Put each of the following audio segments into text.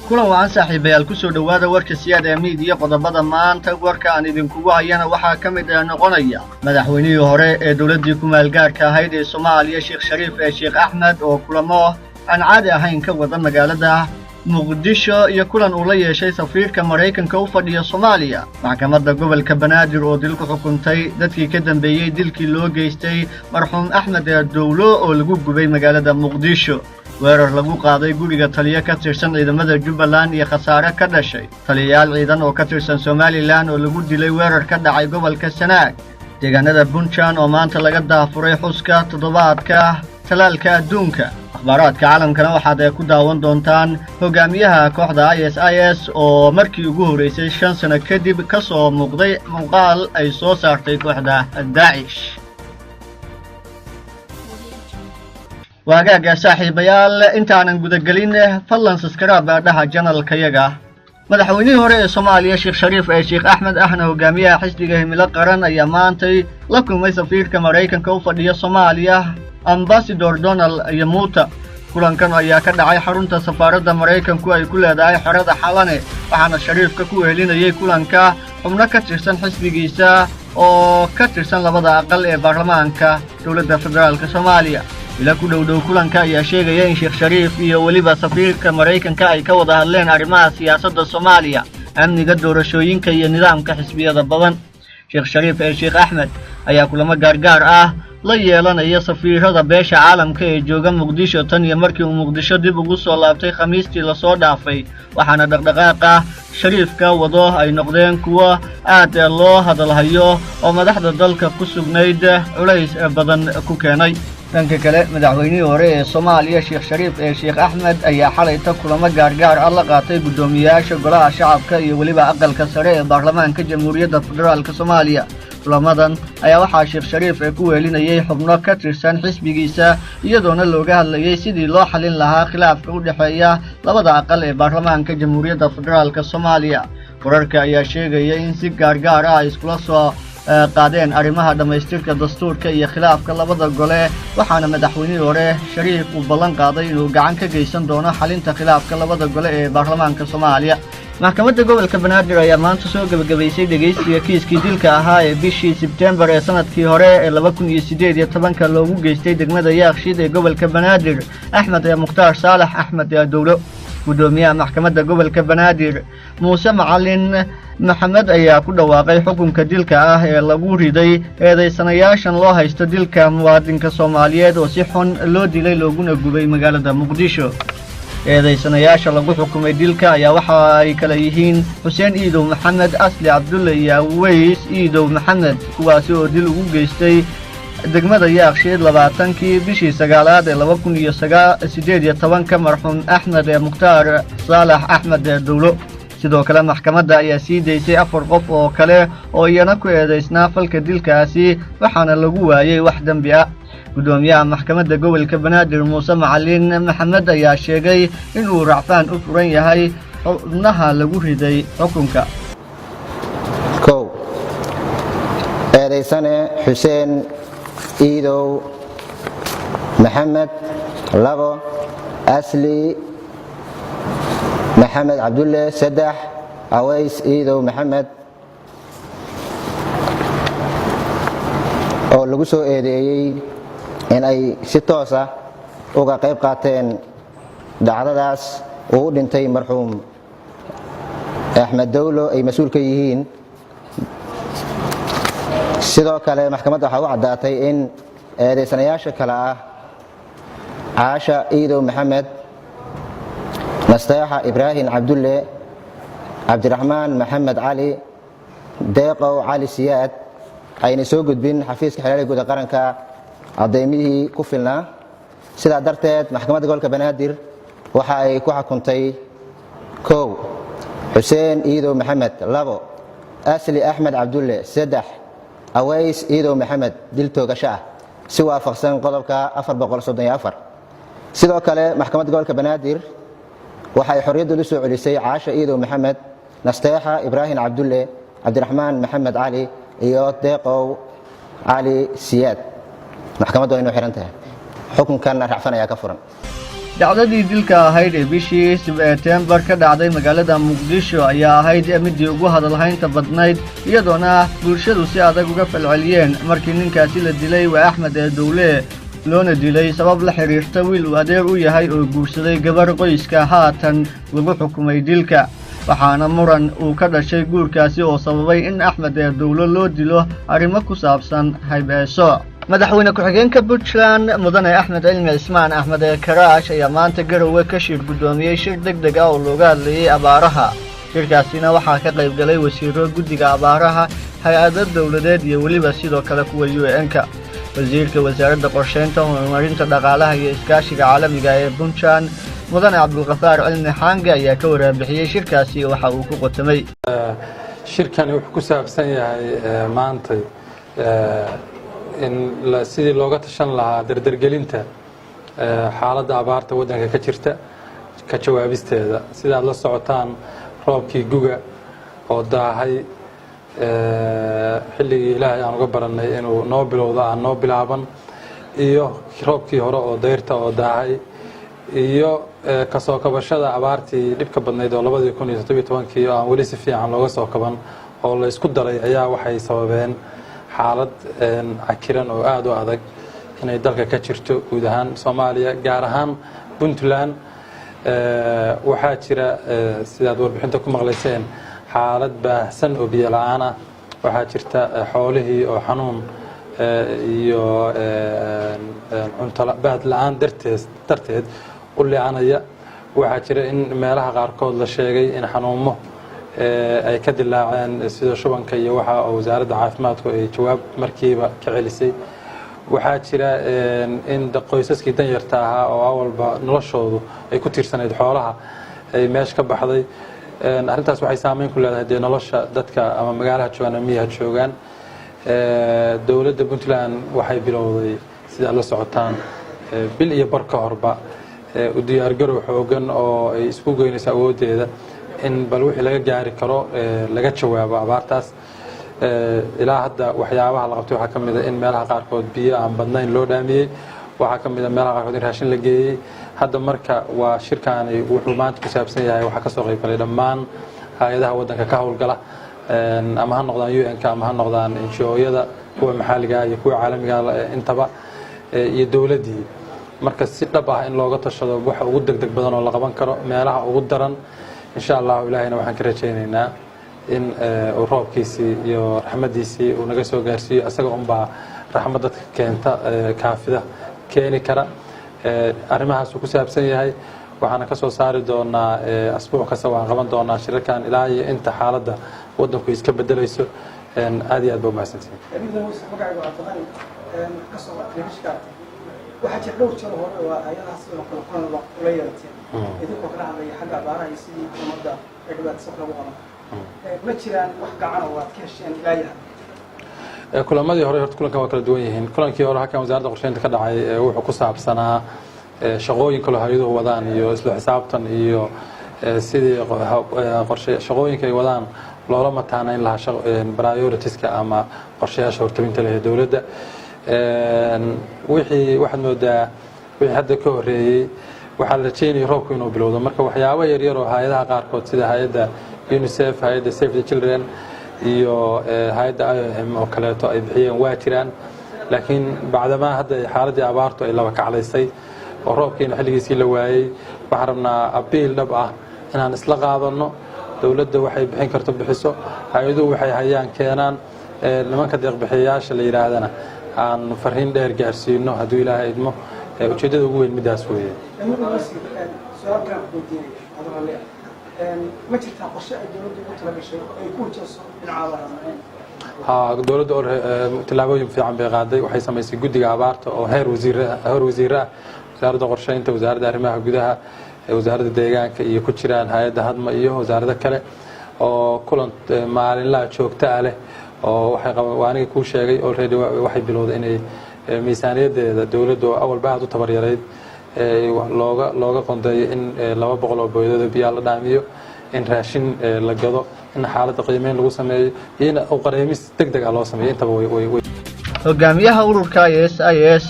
kulan waan saaxiibayaal ku soo dhawaada warka siyaada miidiya qodobada maanta warka aan idinkugu hayana waxaa ka mid noqonaya madaxweynihii hore ee dawladii ku maalgaarka ahayd ee Soomaaliya Sheekh Shariif Sheekh Axmed oo kulamo aan caadi ahayn ka wada magaalada Muqdisho iyo kulan uu la yeeshay safiirka Mareykanka u fadhiya Soomaaliya maxkamadda gobolka Banaadir oo dil ku xukuntay dadkii ka dambeeyay dilkii loo geystay marxuum Axmed Dawlo oo lagu gubay magaalada Muqdisho weerar lagu qaaday guriga taliye ka tirsan ciidamada Jubbaland iyo khasaare ka dhashay taliyayaal ciidan oo ka tirsan Somaliland oo lagu dilay weerar ka dhacay gobolka Sanaag deegaanada Puntland oo maanta laga daafuray xuska toddobaadka talaalka adduunka akhbaaraadka caalamkana waxaad ku daawan doontaan hogaamiyaha kooxda ISIS oo markii ugu horeysay 5 sano kadib ka soo muuqday muuqaal ay soo saartay kooxda Daesh waagaaga saaxiibayaal intaanan gudagelin fadlan subscribe dhaha channelkayaga madaxweynihii hore ee Soomaaliya Sheekh Shariif Sheekh Axmed ahna hogaamiyaha xisbiga himilo qaran ayaa maantay la kulmay safiirka Mareykanka u fadhiya Soomaaliya Ambassador Donald Yamuta kulankan ayaa ka dhacay xarunta safaaradda Mareykanku ay ku leedahay xarada Xalane waxaana Shariifka ku weelinayay kulanka xubno ka tirsan xisbigiisa oo ka tirsan labada aqal ee baarlamaanka dawladda federaalka Soomaaliya ila ku dhow kulanka ayaa sheegaya in Sheekh Shariif iyo waliba safiirka Mareykanka ay ka wada hadleen arrimaha siyaasadda Soomaaliya amniga doorashooyinka iyo nidaamka xisbiyada badan Sheekh Shariif Sheekh Axmed ayaa kulamo gaar ah la yeelanaya safiirada beesha caalamka ee jooga Muqdisho tan iyo markii uu Muqdisho dib ugu soo laabtay Khamiistii la soo dhaafay waxaana dhaqdhaqaaqa Shariifka wado ay noqdeen kuwa aad loo hadalhayo oo madaxda dalka ku sugnayd culays badan ku keenay dhanka kale madaxweynihii hore ee Soomaaliya Sheekh Shariif Sheekh Axmed ayaa xalay kulamo gaar ah la qaatay gudoomiyaasha golaha shacabka iyo waliba aqalka sare ee baarlamaanka Jamhuuriyadda Federaalka Soomaaliya kulamadan ayaa waxaa Sheekh Shariif ku weelinayay xubno ka tirsan xisbigiisa iyadoona looga hadlayay sidii loo xalin lahaa khilaafka u dhaxeeya labada aqal ee baarlamaanka Jamhuuriyadda Federaalka Soomaaliya wararka ayaa sheegaya in si gaar ah iskula soo qaadeen arrimaha dhamaystirka dastuurka iyo khilaafka labada gole waxaana madaxweynihii hore Shariif uu ballan qaaday inuu gacan ka geysan doono xalinta khilaafka labada gole ee baarlamaanka Soomaaliya maxkamadda gobolka Banaadir ayaa maanta soo gabagabaysay dhageysiga kiiskii dilka ahaa ee bishii September ee sanadkii hore ee 2018 loogu geystay degmada Yaaqshiid ee gobolka Banaadir Axmed Mukhtaar Saalax Axmed Dawlo gudoomiyaha maxkamadda gobolka Banaadir Muuse Macalin Maxamed ayaa ku dhawaaqay xukunka dilka ah ee lagu riday eedeysanayaashan loo haysto dilka muwaadinka Soomaaliyeed oo si xun loo dilay looguna gubay magaalada Muqdisho eedeysanayaasha lagu xukumay dilka ayaa waxa ay kala yihiin Xuseen Iidow Maxamed Asli Cabdulle iyo Ways Iidow Maxamed kuwaas oo dil ugu geystay degmada Yaaqshiid 20kii bishii 9aad ee 2018 marxuum Axmed Mukhtaar Saalax Axmed Dawlo sidoo kale maxkamadda ayaa sii deysay 4 qof oo kale oo iyana ku eedeysnaa falka dilkaasi waxaana lagu waayay wax dambi ah gudoomiyaha maxkamadda gobolka Banaadir Muuse Macalin Maxamed ayaa sheegay in uu racfaan u furan yahay xubnaha lagu riday xukunka eedeysane Xuseen Iidow Maxamed labo Asli Maxamed Cabdulle saddex Aways Iidow Maxamed oo lagu soo eedeeyay in ay si toos ah uga qayb qaateen dhacdadaas oo u dhintay marxuum Axmed Dawlo ay mas'uul ka yihiin sidoo kale maxkamadda waxa uu cadaatay in eedeysanayaasha kala ah Caasha Iidow Maxamed Nasteexa Ibrahim Cabdulle Cabdiraxmaan Maxamed Cali Deeqow Cali Siyaad ayna soo gudbin xafiiska xiriirka guud qaranka adeemihii ku filnaa sida darteed maxkamadda gobolka Banaadir waxa ay ku xukuntay 1 Xuseen Iidow Maxamed 2 Asli Axmed Cabdulle 3 Aways Iidow Maxamed dil toogasho ah si waafaqsan qodobka 434 sidoo kale maxkamadda gobolka Banaadir waxa ay xorriyadda u soo celisay Caasha Iidow Maxamed Nasteexa Ibrahim Cabdulle Cabdiraxmaan Maxamed Cali iyo Deeqow Cali Siyaad maxkamaddu inuu xiran tahay xukunkan racfan ayaa ka furan dacdadii dilka ahayd ee bishii Sebtembar ka dhacday magaalada Muqdisho ayaa ahayd midii ugu hadalhaynta badnayd iyadoona bulshadu si adag uga falceliyeen markii ninkaasi la dilay waa Axmed Dawle loona dilay sabab la xiriirta wiil uu adeer u yahay oo guursaday gabar qoyska haatan lagu xukumay dilka waxaana muran uu ka dhashay guurkaasi oo sababay in Axmed Dawle loo dilo arrimo ku saabsan hay'ado madaxweyne ku-xigeenka Puntland mudane Axmed Cilmi Ismaan Axmed Karaash ayaa maanta Garowe ka shir gudoomiyay shir degdeg ah oo looga hadlayay abaaraha shirkaasina waxaa ka qayb galay wasiirro guddiga abaaraha hay'ado dawladeed iyo waliba sidoo kale kuwa UN-ka wasiirka wasaaradda qorsheynta horumarinta dhaqaalaha iyo iskaashiga caalamiga ee Puntland mudane Cabdulqafaar Cilmi Xange ayaa ka warbixiyay shirkaasi waxa uu ku qotamay shirkan wuxuu ku saabsan yahay maanta in sidii looga tashan lahaa dardargelinta xaaladda abaarta waddanka ka jirta ka jawaabisteeda sidaad la socotaan roobkii guga oo daahay xilligii ilaahay aan uga barannay inuu noo bilowdo aan noo bilaaban iyo roobkii hore oo dayrta oo daahay iyo kasoo kabashada abaartii dhibka badnayd oo 2017 oo aan weli si fiican looga soo kaban oo la isku daray ayaa waxay sababeen xaalad cakiran oo aad u adag inay dalka ka jirto guud ahaan Soomaaliya gaar ahaan Puntland waxaa jira sidaad warbixinta ku maqlayseen xaalad baahsan oo biyo la'aan ah waxaa jirta xoolihii oo xanuun iyo cunto la'aan darteed u liicanaya waxaa jira in meelaha qaarkood la sheegay in xanuumo ay ka dilaaceen sida shubanka iyo waxa wasaaradda caafimaadku ay jawaab markiiba ka celisay waxaa jira in qoysaskii danyarta ahaa oo awalba noloshoodu ay ku tiirsanayd xoolaha ay meesha ka baxday arrintaas waxay saameyn ku leedahay dee nolosha dadka ama magaalaha joogaan ama miyaha joogaan dowladda Puntland waxay bilowday sida la socotaan bil iyo bar ka horba u diyaargarow xoogan oo ay isku goynayso awoodeeda in bal wixii laga gaari karo laga jawaabo abaartaas ilaa hadda waxyaabaha la qabtay waxa kamid ah in meelaha qaarkood biyo aan badnayn loo dhaamiyay waxa kamid ah meelaha qaarkood in raashin la geeyay hadda marka waa shirkaani wuxuu maanta ku saabsan yahay waxa ka soo qayb galay dhammaan hay'adaha waddanka ka howlgala ama ha noqdaan UN-ka ama ha noqdaan NGO-yada kuwa maxalliga iyo kuwa caalamiga intaba iyo dawladii marka si dhab ah in looga tashado waxa ugu degdeg badan oo la qaban karo meelaha ugu daran insha Allah ilaahayna waxaan ka rajaynaynaa in roobkiisii iyo raxmadiisii uu naga soo gaarsiiyo asaga baa raxmad dadka keenta kaafida keeni kara arrimahaas uu ku saabsan yahay waxaana ka soo saari doonaa asbuuc kasta waan qaban doonaa shirarkan ilaa iyo inta xaaladda waddanku iska bedelayso aad iyo aad baa mahadsantihiin waxaa jira dhowr jeer hore oo hay'adahaas oo kala kulan la yeelatay idinkoo kala hadlaya xagga abaaraha iyo sidii ummadda ay dhibaataysan lagu qaban ma jiraan wax gacan oo aad ka hesheen ilaayaha kulamadii hore horta kulankan waa kala duwan yihiin kulankii hore halkan wasaaradda qorsheynta ka dhacay wuxuu ku saabsanaa shaqooyin kale hay'aduhu wadaan iyo isla xisaabtan iyo sidii shaqooyinka ay wadaan loola mataanayn lahaa prioritiska ama qorshayaasha hortabinta leh dawladda waxaad moodaa wixii hadda ka horeeyay waxaa la rajeynayay roobku inuu bilowdo marka waxyaabo yaryar oo hay'adaha qaarkood sida hay'adda UNICEF hay'adda Save the Children iyo hay'adda IOM oo kaleeto ay bixiyeen waa jiraan laakiin bacdama hadda xaaladii abaartu ay laba kaclaysay oo roobkiina xilligiisii la waayay waxaan rabnaa abiil dhab ah inaan isla qaadano dawladda waxay bixin karto bixiso hay'aduhu waxay hayaan keenaan nimanka deeq-bixiyayaasha la yiraahdana aan fariin dheer gaarsiino hadduu ilaahay idmo ujeedada ugu weyn midaas weeye ma jirtaa qorshe ay dawladdu ugu talagashay ay ku wajahayso dawladda tillaabooyin fiican bay qaaday waxay samaysay guddiga abaarta oo heer wasiir ah wasaaradda qorsheynta wasaaradda arrimaha gudaha wasaaradda deegaanka iyo ku jiraan hay'adda hadma iyo wasaarado kale oo kulan maalinlaha joogta ah leh oo waxay aniga kuu sheegay already waxay bilowday inay miisaaniyadeeda dawladdu awalba aad u tabar yarayd looga qondeeyo in 200 oo booyadooda biyo la dhaamiyo in raashin la gado in xaaladda qiimeyn lagu sameeyo iyo in qareemis degdeg ah loo sameeyo intaba way hogaamiyaha ururka IS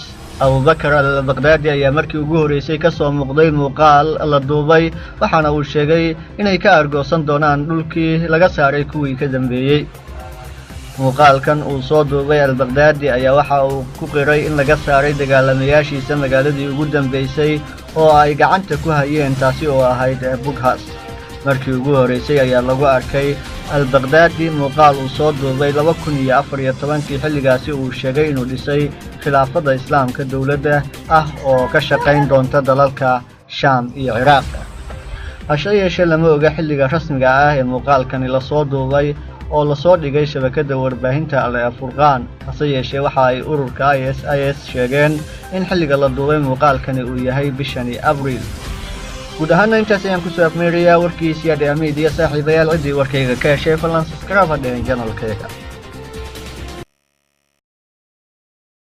abubakar al-baqdaadi ayaa markii ugu horreysay ka soo muuqday muuqaal la duubay waxaana uu sheegay inay ka argoosan doonaan dhulkii laga saaray kuwii ka dambeeyey muuqaalkan uu soo duubay al-baqdaadi ayaa waxa uu ku qiray in laga saaray dagaalamayaashiisa magaaladii ugu dambeysay oo ay gacanta ku hayeen taasi oo ahayd bughas markii ugu horreysay ayaa lagu arkay al-baqdaadi muuqaal uu soo duubay 2014 xilligaasi uu sheegay inuu dhisay khilaafada islaamka dowladda ah oo ka shaqayn doonta dalalka Shaam iyo Ciraaq hase yeeshee lama oga xilliga rasmiga ah ee muuqaalkani la soo duubay oo la soo dhigay shabakada warbaahinta Al-Furqaan hase yeeshee waxa ay ururka ISIS sheegeen in xilliga la duubay muuqaalkani uu yahay bishani Abriil guud ahaan intaas ayaan ku soo afmeerayaa warkiisa media saaxiibayaal cidii warkayga ka heshay fadlan subscribe hadda channelkayga